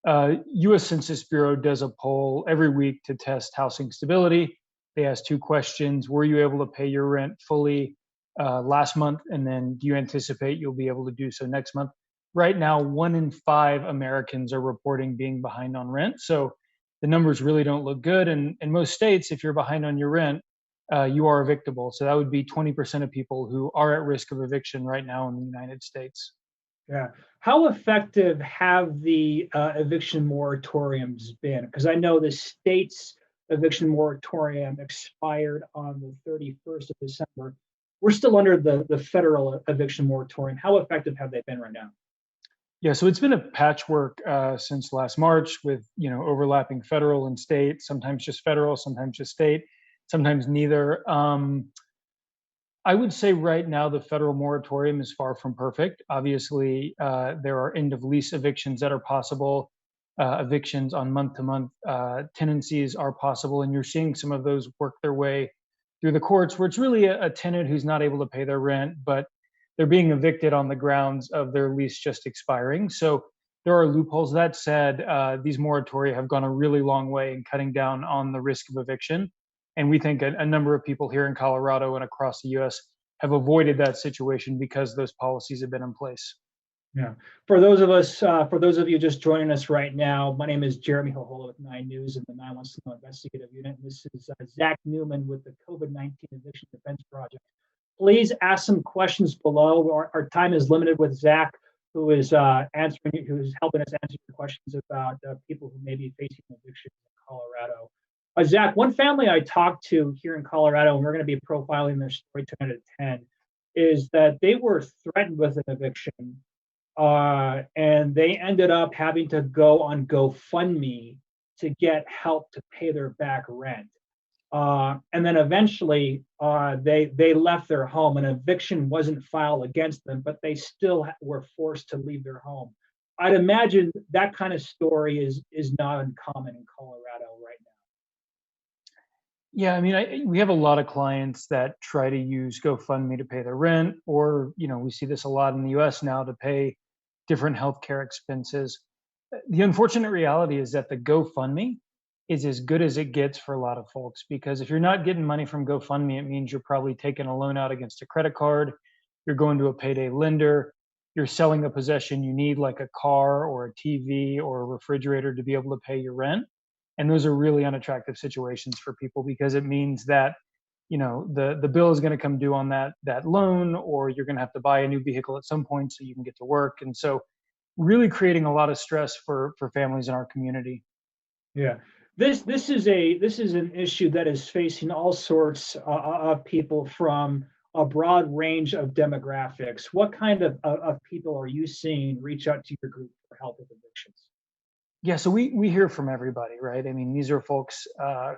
U.S. Census Bureau does a poll every week to test housing stability. They ask two questions: were you able to pay your rent fully last month? And then, do you anticipate you'll be able to do so next month? Right now, 1 in 5 Americans are reporting being behind on rent. So the numbers really don't look good. And in most states, if you're behind on your rent, you are evictable. So that would be 20% of people who are at risk of eviction right now in the United States. Yeah. How effective have the eviction moratoriums been? Because I know the state's eviction moratorium expired on the 31st of December. We're still under the federal eviction moratorium. How effective have they been right now? Yeah, so it's been a patchwork since last March with overlapping federal and state, sometimes just federal, sometimes just state, sometimes neither. I would say right now the federal moratorium is far from perfect. Obviously, there are end of lease evictions that are possible. Evictions on month-to-month tenancies are possible, and you're seeing some of those work their way through the courts, where it's really a tenant who's not able to pay their rent, but they're being evicted on the grounds of their lease just expiring. So there are loopholes. That said, these moratoria have gone a really long way in cutting down on the risk of eviction. And we think a number of people here in Colorado and across the US have avoided that situation because those policies have been in place. Yeah. For those of you just joining us right now, my name is Jeremy Jojola with 9 News and the 911 Investigative Unit. And this is Zach Newman with the COVID-19 Eviction Defense Project. Please ask some questions below. Our time is limited with Zach, who is helping us answer your questions about people who may be facing eviction in Colorado. Zach, one family I talked to here in Colorado, and we're going to be profiling their story 10 out of 10, is that they were threatened with an eviction, and they ended up having to go on Gofundme to get help to pay their back rent. And then eventually they left their home. An eviction wasn't filed against them, but they still were forced to leave their home. I'd imagine that kind of story is not uncommon in Colorado right now. Yeah, I mean, we have a lot of clients that try to use GoFundMe to pay their rent, or we see this a lot in the U.S. now to pay different healthcare expenses. The unfortunate reality is that the GoFundMe is as good as it gets for a lot of folks, because if you're not getting money from GoFundMe, it means you're probably taking a loan out against a credit card, you're going to a payday lender, you're selling a possession you need, like a car or a TV or a refrigerator, to be able to pay your rent. And those are really unattractive situations for people, because it means that the bill is going to come due on that loan, or you're going to have to buy a new vehicle at some point so you can get to work. And so really creating a lot of stress for families in our community. Yeah. This is an issue that is facing all sorts of people from a broad range of demographics. What kind of people are you seeing reach out to your group for help with evictions? Yeah, so we hear from everybody, right? I mean, these are folks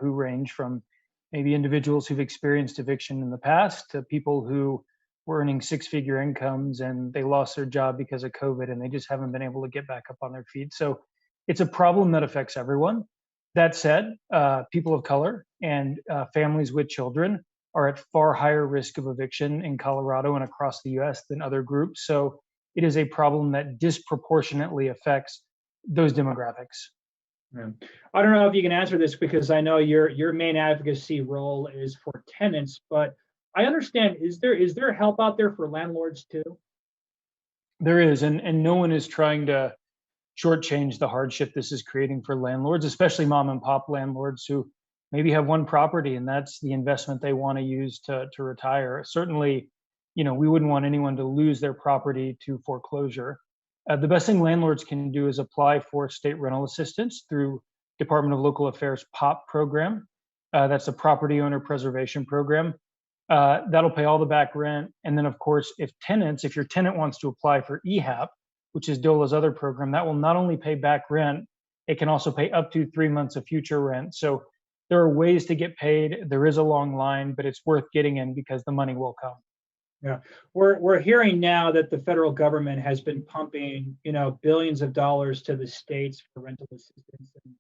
who range from maybe individuals who've experienced eviction in the past to people who were earning 6-figure incomes and they lost their job because of COVID and they just haven't been able to get back up on their feet. So it's a problem that affects everyone. That said, people of color and families with children are at far higher risk of eviction in Colorado and across the US than other groups. So it is a problem that disproportionately affects those demographics. Yeah. I don't know if you can answer this, because I know your main advocacy role is for tenants, but I understand, is there help out there for landlords too? There is, and no one is trying to shortchange the hardship this is creating for landlords, especially mom and pop landlords who maybe have one property and that's the investment they want to use to retire. Certainly, we wouldn't want anyone to lose their property to foreclosure. The best thing landlords can do is apply for state rental assistance through Department of Local Affairs POP program. That's a property owner preservation program. That'll pay all the back rent. And then, of course, if your tenant wants to apply for EHAP, which is DOLA's other program, that will not only pay back rent, it can also pay up to 3 months of future rent. So there are ways to get paid. There is a long line, but it's worth getting in because the money will come. Yeah, we're hearing now that the federal government has been pumping, billions of dollars to the states for rental assistance. And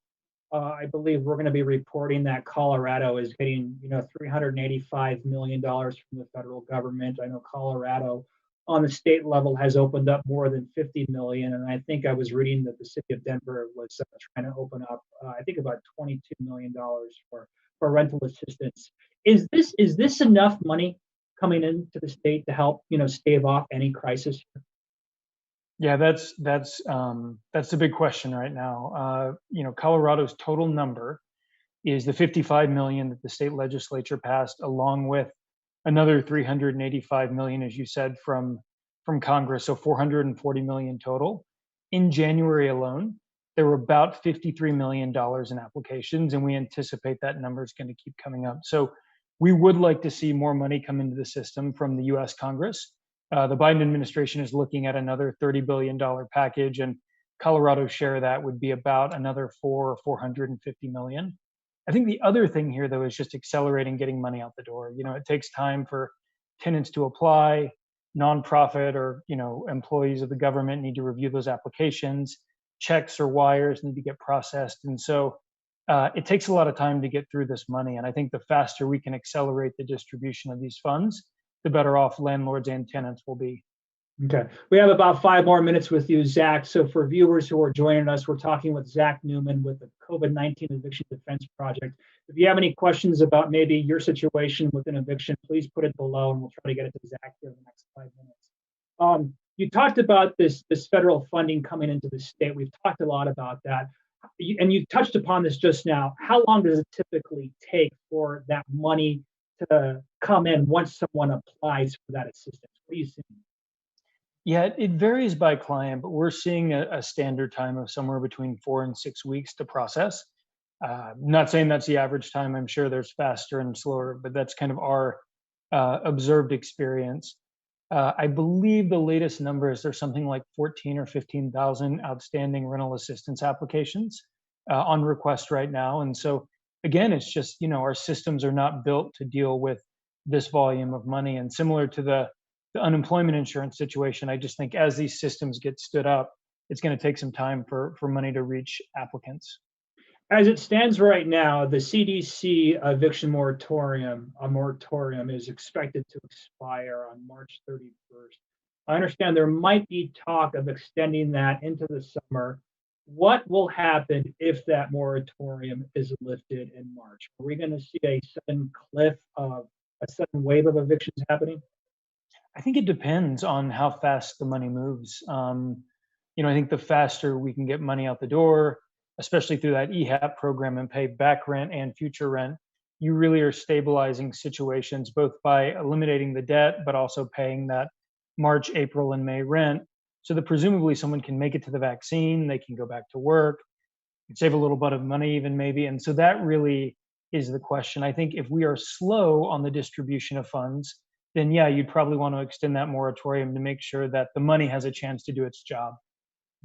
I believe we're going to be reporting that Colorado is getting, $385 million from the federal government. I know Colorado on the state level has opened up more than 50 million, and I think I was reading that the city of Denver was trying to open up, I think about $22 million for rental assistance. Is this enough money coming into the state to help stave off any crisis? Yeah, that's the big question right now. Colorado's total number is the 55 million that the state legislature passed, along with another 385 million, as you said, from Congress, so 440 million total. In January alone, there were about $53 million in applications, and we anticipate that number is going to keep coming up. So we would like to see more money come into the system from the US Congress. The Biden administration is looking at another $30 billion package, and Colorado's share of that would be about another 450 million. I think the other thing here, though, is just accelerating getting money out the door. It takes time for tenants to apply. Nonprofit or employees of the government need to review those applications. Checks or wires need to get processed, and so it takes a lot of time to get through this money. And I think the faster we can accelerate the distribution of these funds, the better off landlords and tenants will be. Okay. We have about 5 more minutes with you, Zach. So for viewers who are joining us, we're talking with Zach Newman with the COVID-19 Eviction Defense Project. If you have any questions about maybe your situation with an eviction, please put it below and we'll try to get it to Zach here in the next 5 minutes. You talked about this federal funding coming into the state. We've talked a lot about that. And you touched upon this just now. How long does it typically take for that money to come in once someone applies for that assistance? What are you seeing? Yeah, it varies by client, but we're seeing a standard time of somewhere between 4 and 6 weeks to process. Not saying that's the average time. I'm sure there's faster and slower, but that's kind of our observed experience. I believe the latest number is there's something like 14 or 15,000 outstanding rental assistance applications on request right now. And so again, it's just, our systems are not built to deal with this volume of money. And similar to the unemployment insurance situation, I just think as these systems get stood up, it's going to take some time for money to reach applicants. As it stands right now, the CDC eviction moratorium is expected to expire on March 31st. I understand there might be talk of extending that into the summer. What will happen if that moratorium is lifted in March? Are we going to see a sudden wave of evictions happening? I think it depends on how fast the money moves. I think the faster we can get money out the door, especially through that EHAP program and pay back rent and future rent, you really are stabilizing situations both by eliminating the debt, but also paying that March, April, and May rent so that presumably someone can make it to the vaccine, they can go back to work, save a little bit of money even maybe. And so that really is the question. I think if we are slow on the distribution of funds, then yeah, you'd probably want to extend that moratorium to make sure that the money has a chance to do its job.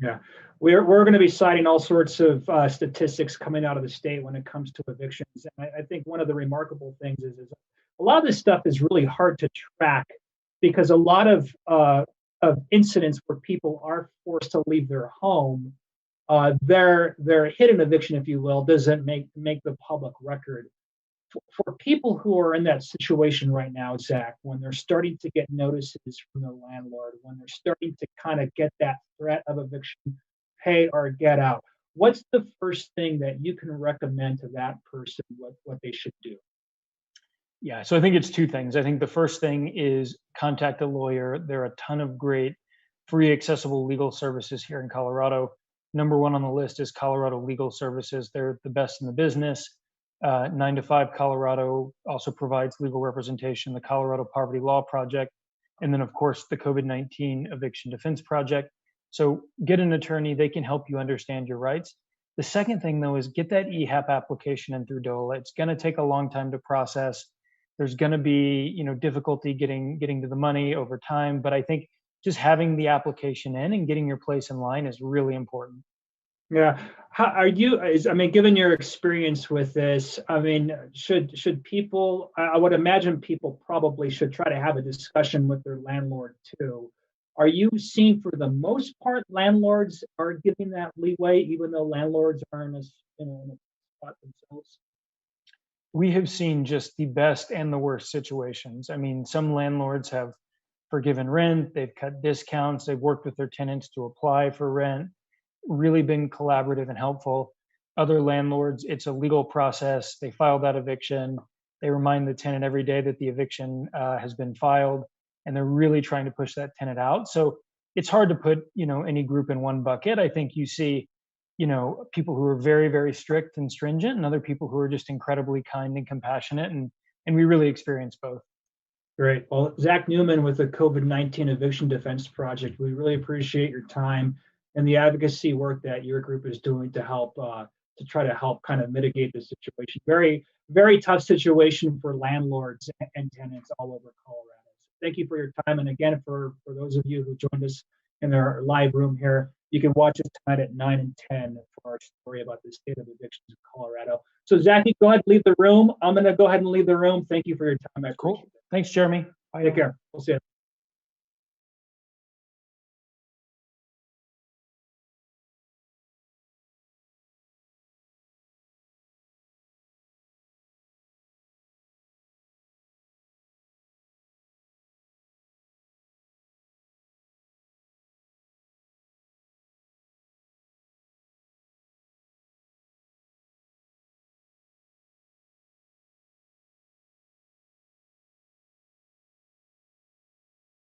Yeah, we're going to be citing all sorts of statistics coming out of the state when it comes to evictions. And I think one of the remarkable things is a lot of this stuff is really hard to track because a lot of incidents where people are forced to leave their home, their hidden eviction, if you will, doesn't make the public record. For people who are in that situation right now, Zach, when they're starting to get notices from the landlord, when they're starting to kind of get that threat of eviction, pay or get out, what's the first thing that you can recommend to that person what they should do? Yeah, so I think it's 2 things. I think the first thing is contact a lawyer. There are a ton of great free accessible legal services here in Colorado. Number 1 on the list is Colorado Legal Services. They're the best in the business. 9 to 5 Colorado also provides legal representation, the Colorado Poverty Law Project, and then, of course, the COVID-19 Eviction Defense Project. So get an attorney. They can help you understand your rights. The second thing, though, is get that EHAP application in through DOLA. It's going to take a long time to process. There's going to be, difficulty getting to the money over time. But I think just having the application in and getting your place in line is really important. Yeah. How are you, given your experience with this, should people, I would imagine people probably should try to have a discussion with their landlord too. Are you seeing for the most part, landlords are giving that leeway, even though landlords are in a spot themselves? We have seen just the best and the worst situations. Some landlords have forgiven rent, they've cut discounts, they've worked with their tenants to apply for rent, really been collaborative and helpful. Other landlords, it's a legal process. They file that eviction. They remind the tenant every day that the eviction has been filed, and they're really trying to push that tenant out. So it's hard to put, any group in one bucket. I think you see, people who are very, very strict and stringent, and other people who are just incredibly kind and compassionate, and we really experience both. Great. Well, Zach Newman with the COVID-19 Eviction Defense Project, we really appreciate your time and the advocacy work that your group is doing to help to try to help kind of mitigate the situation. Very, very tough situation for landlords and tenants all over Colorado. So thank you for your time. And again, for those of you who joined us in our live room here, you can watch us tonight at 9 and 10 for our story about the state of evictions in Colorado. So Zach, you go ahead and leave the room. I'm going to go ahead and leave the room. Thank you for your time. I appreciate it. Thanks, Jeremy. Bye. Take care. We'll see you.